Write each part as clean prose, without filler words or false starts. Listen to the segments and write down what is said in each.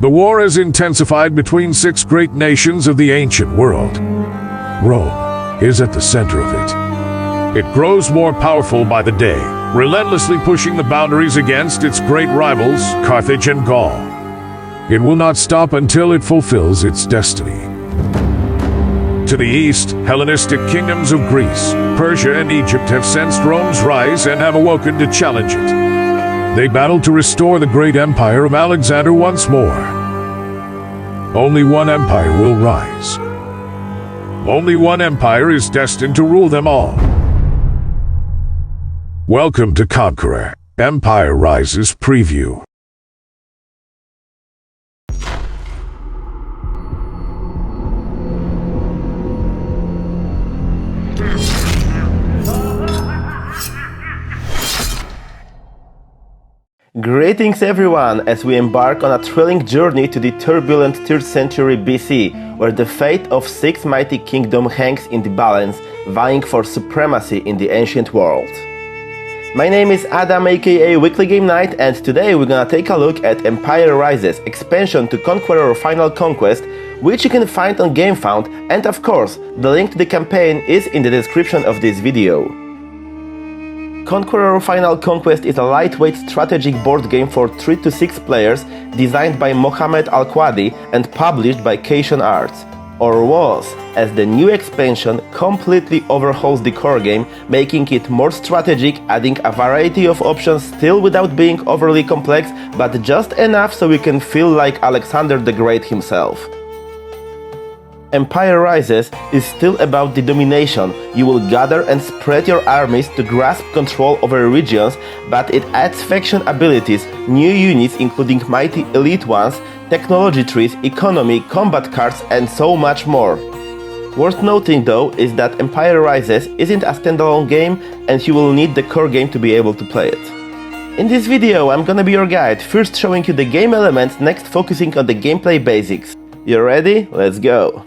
The war has intensified between 6 great nations of the ancient world. Rome is at the center of it. It grows more powerful by the day, relentlessly pushing the boundaries against its great rivals, Carthage and Gaul. It will not stop until it fulfills its destiny. To the east, Hellenistic kingdoms of Greece, Persia, and Egypt have sensed Rome's rise and have awoken to challenge it. They battle to restore the great empire of Alexander once more. Only one empire will rise. Only one empire is destined to rule them all. Welcome to Conqueror Empire Rises preview. Greetings everyone, as we embark on a thrilling journey to the turbulent 3rd century BC, where the fate of 6 mighty kingdoms hangs in the balance, vying for supremacy in the ancient world. My name is Adam, aka Weekly Game Night, and today we're gonna take a look at Empire Rises, expansion to Conqueror Final Conquest, which you can find on Gamefound, and of course, the link to the campaign is in the description of this video. Conqueror Final Conquest is a lightweight strategic board game for 3 to 6 players, designed by Mohamed Al-Quadi and published by Cation Arts, or was, as the new expansion completely overhauls the core game, making it more strategic, adding a variety of options still without being overly complex, but just enough so you can feel like Alexander the Great himself. Empire Rises is still about the domination. You will gather and spread your armies to grasp control over regions, but it adds faction abilities, new units including mighty elite ones, technology trees, economy, combat cards, and so much more. Worth noting though is that Empire Rises isn't a standalone game and you will need the core game to be able to play it. In this video I'm gonna be your guide, first showing you the game elements, next focusing on the gameplay basics. You ready? Let's go!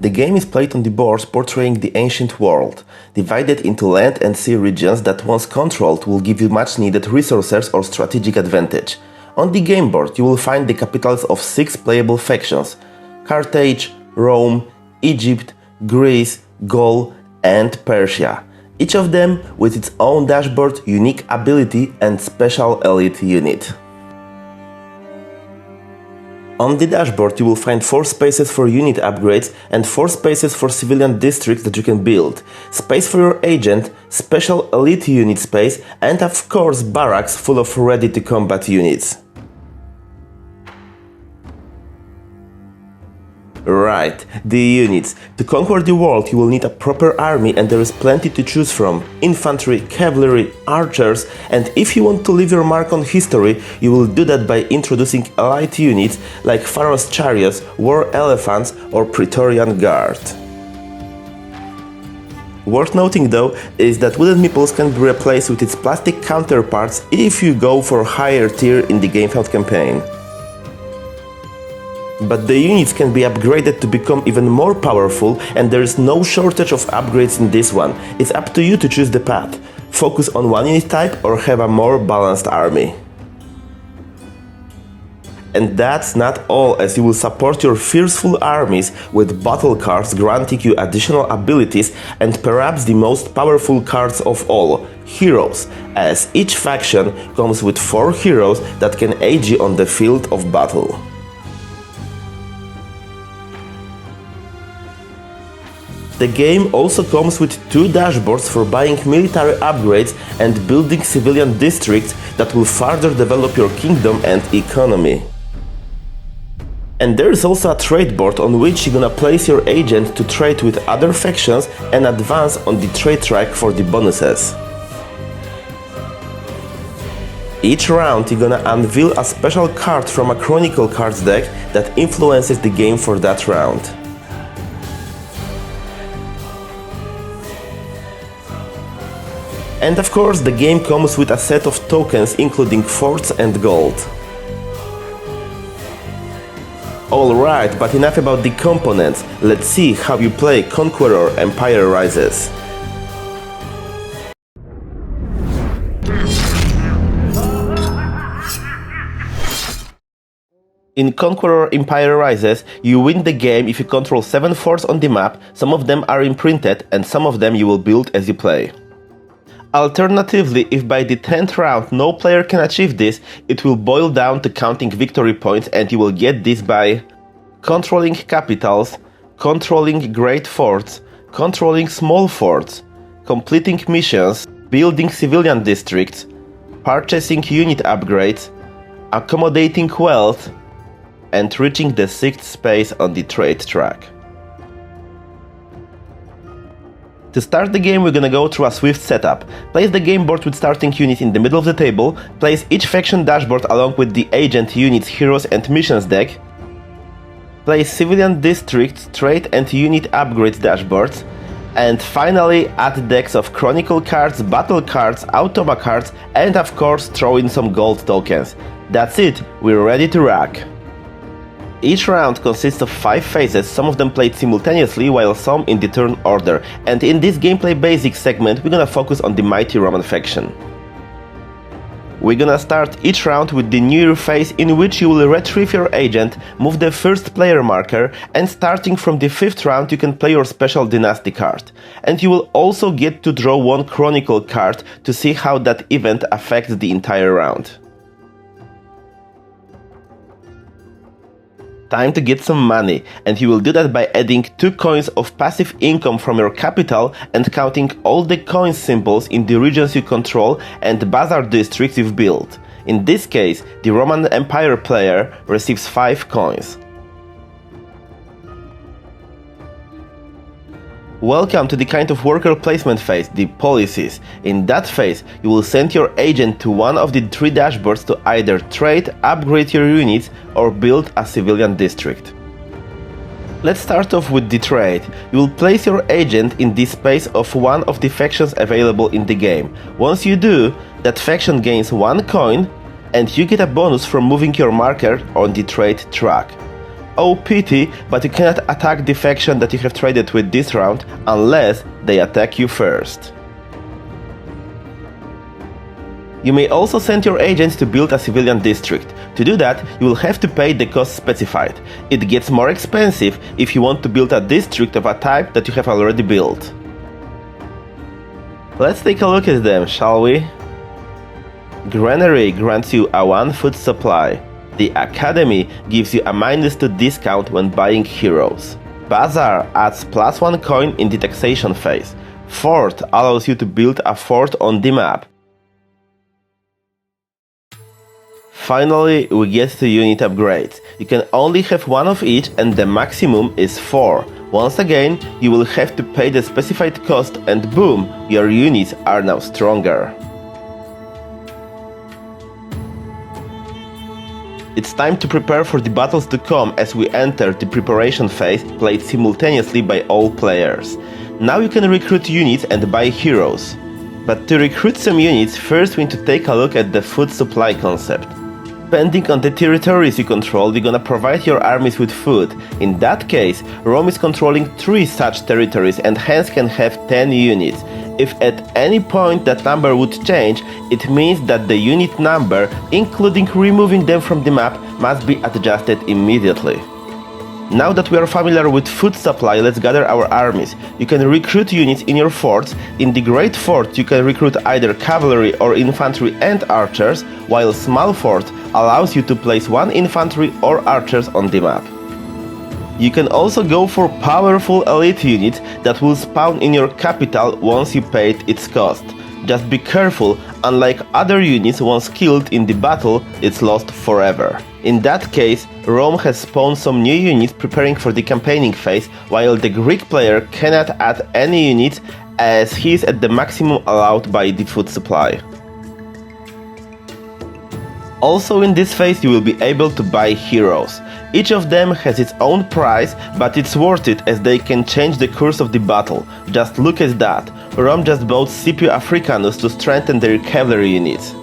The game is played on the boards portraying the ancient world, divided into land and sea regions that once controlled will give you much needed resources or strategic advantage. On the game board you will find the capitals of 6 playable factions: Carthage, Rome, Egypt, Greece, Gaul and Persia, each of them with its own dashboard, unique ability and special elite unit. On the dashboard you will find 4 spaces for unit upgrades and 4 spaces for civilian districts that you can build, space for your agent, special elite unit space, and of course barracks full of ready to combat units. Right, the units. To conquer the world you will need a proper army and there is plenty to choose from: infantry, cavalry, archers, and if you want to leave your mark on history, you will do that by introducing elite units like Pharaoh's chariots, war elephants or Praetorian Guard. Worth noting though is that wooden meeples can be replaced with its plastic counterparts if you go for higher tier in the Gamefound campaign. But the units can be upgraded to become even more powerful, and there is no shortage of upgrades in this one. It's up to you to choose the path. Focus on one unit type or have a more balanced army. And that's not all, as you will support your fearful armies with battle cards granting you additional abilities and perhaps the most powerful cards of all, heroes, as each faction comes with 4 heroes that can aid you on the field of battle. The game also comes with 2 dashboards for buying military upgrades and building civilian districts that will further develop your kingdom and economy. And there is also a trade board on which you're gonna place your agent to trade with other factions and advance on the trade track for the bonuses. Each round you're gonna unveil a special card from a Chronicle cards deck that influences the game for that round. And of course the game comes with a set of tokens including forts and gold. Alright, but enough about the components, let's see how you play Conqueror Empire Rises. In Conqueror Empire Rises, you win the game if you control 7 forts on the map, some of them are imprinted and some of them you will build as you play. Alternatively, if by the 10th round no player can achieve this, it will boil down to counting victory points and you will get this by controlling capitals, controlling great forts, controlling small forts, completing missions, building civilian districts, purchasing unit upgrades, accommodating wealth, and reaching the 6th space on the trade track. To start the game, we're gonna go through a swift setup. Place the game board with starting units in the middle of the table, place each faction dashboard along with the agent, units, heroes and missions deck, place civilian districts, trade and unit upgrades dashboards, and finally add decks of chronicle cards, battle cards, automa cards, and of course throw in some gold tokens. That's it, we're ready to rock! Each round consists of 5 phases, some of them played simultaneously while some in the turn order, and in this gameplay basics segment we're gonna focus on the mighty Roman faction. We're gonna start each round with the New Year phase, in which you will retrieve your agent, move the first player marker, and starting from the 5th round you can play your special dynasty card. And you will also get to draw 1 chronicle card to see how that event affects the entire round. Time to get some money, and you will do that by adding 2 coins of passive income from your capital and counting all the coin symbols in the regions you control and bazaar districts you've built. In this case, the Roman Empire player receives 5 coins. Welcome to the kind of worker placement phase, the policies. In that phase, you will send your agent to one of the 3 dashboards to either trade, upgrade your units, or build a civilian district. Let's start off with the trade. You will place your agent in the space of one of the factions available in the game. Once you do, that faction gains 1 coin, and you get a bonus from moving your marker on the trade track. Oh pity, but you cannot attack the faction that you have traded with this round unless they attack you first. You may also send your agents to build a civilian district. To do that, you will have to pay the cost specified. It gets more expensive if you want to build a district of a type that you have already built. Let's take a look at them, shall we? Granary grants you a 1 food supply. The Academy gives you a -2 discount when buying heroes. Bazaar adds +1 coin in the taxation phase. Fort allows you to build a fort on the map. Finally, we get to unit upgrades. You can only have 1 of each and the maximum is 4. Once again, you will have to pay the specified cost and boom, your units are now stronger. It's time to prepare for the battles to come as we enter the preparation phase, played simultaneously by all players. Now you can recruit units and buy heroes. But to recruit some units, first we need to take a look at the food supply concept. Depending on the territories you control, you're gonna provide your armies with food. In that case, Rome is controlling 3 such territories and hence can have 10 units. If at any point that number would change, it means that the unit number, including removing them from the map, must be adjusted immediately. Now that we are familiar with food supply, let's gather our armies. You can recruit units in your forts. In the Great Fort, you can recruit either cavalry or infantry and archers, while Small Fort allows you to place 1 infantry or archers on the map. You can also go for powerful elite units that will spawn in your capital once you paid its cost. Just be careful, unlike other units, once killed in the battle, it's lost forever. In that case, Rome has spawned some new units preparing for the campaigning phase, while the Greek player cannot add any units as he is at the maximum allowed by the food supply. Also in this phase you will be able to buy heroes. Each of them has its own price, but it's worth it as they can change the course of the battle. Just look at that. Rome just bought Scipio Africanus to strengthen their cavalry units.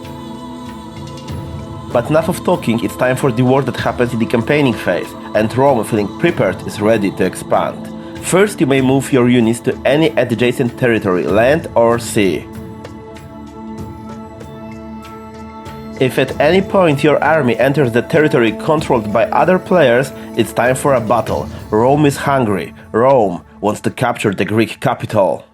But enough of talking, it's time for the war that happens in the campaigning phase, and Rome, feeling prepared, is ready to expand. First you may move your units to any adjacent territory, land or sea. If at any point your army enters the territory controlled by other players, it's time for a battle. Rome is hungry. Rome wants to capture the Greek capital.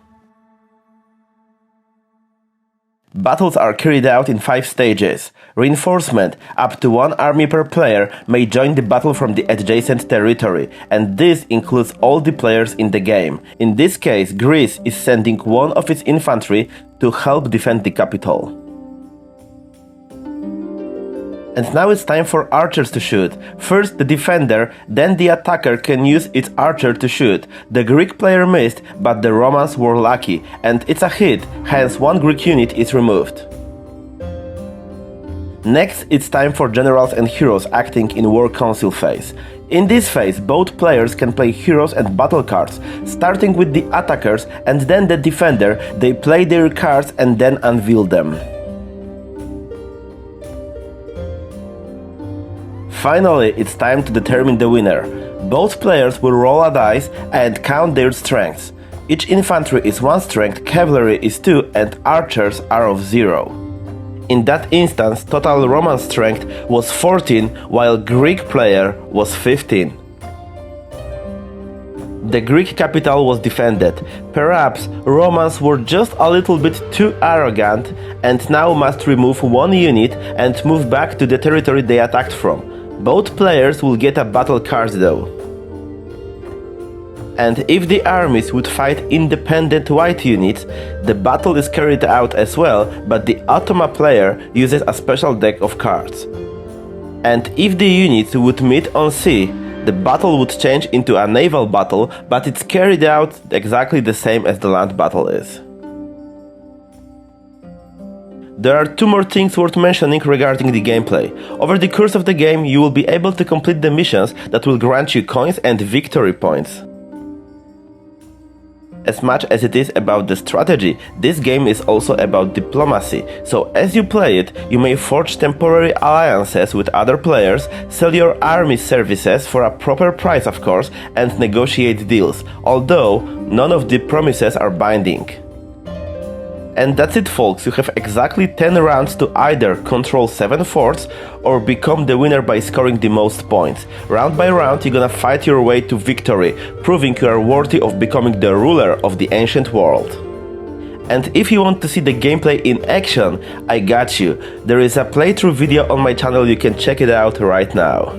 Battles are carried out in 5 stages. Reinforcement, up to 1 army per player, may join the battle from the adjacent territory, and this includes all the players in the game. In this case, Greece is sending 1 of its infantry to help defend the capital. And now it's time for archers to shoot. First the defender, then the attacker can use its archer to shoot. The Greek player missed, but the Romans were lucky, and it's a hit, hence 1 Greek unit is removed. Next, it's time for generals and heroes acting in War Council phase. In this phase, both players can play heroes and battle cards, starting with the attackers and then the defender. They play their cards and then unveil them. Finally, it's time to determine the winner. Both players will roll a dice and count their strengths. Each infantry is 1 strength, cavalry is 2, and archers are of 0. In that instance, total Roman strength was 14, while Greek player was 15. The Greek capital was defended. Perhaps Romans were just a little bit too arrogant and now must remove 1 unit and move back to the territory they attacked from. Both players will get a battle card though. And if the armies would fight independent white units, the battle is carried out as well, but the Automa player uses a special deck of cards. And if the units would meet on sea, the battle would change into a naval battle, but it's carried out exactly the same as the land battle is. There are 2 more things worth mentioning regarding the gameplay. Over the course of the game, you will be able to complete the missions that will grant you coins and victory points. As much as it is about the strategy, this game is also about diplomacy, so as you play it, you may forge temporary alliances with other players, sell your army services for a proper price of course, and negotiate deals, although none of the promises are binding. And that's it folks, you have exactly 10 rounds to either control 7 forts or become the winner by scoring the most points. Round by round you're gonna fight your way to victory, proving you are worthy of becoming the ruler of the ancient world. And if you want to see the gameplay in action, I got you. There is a playthrough video on my channel, you can check it out right now.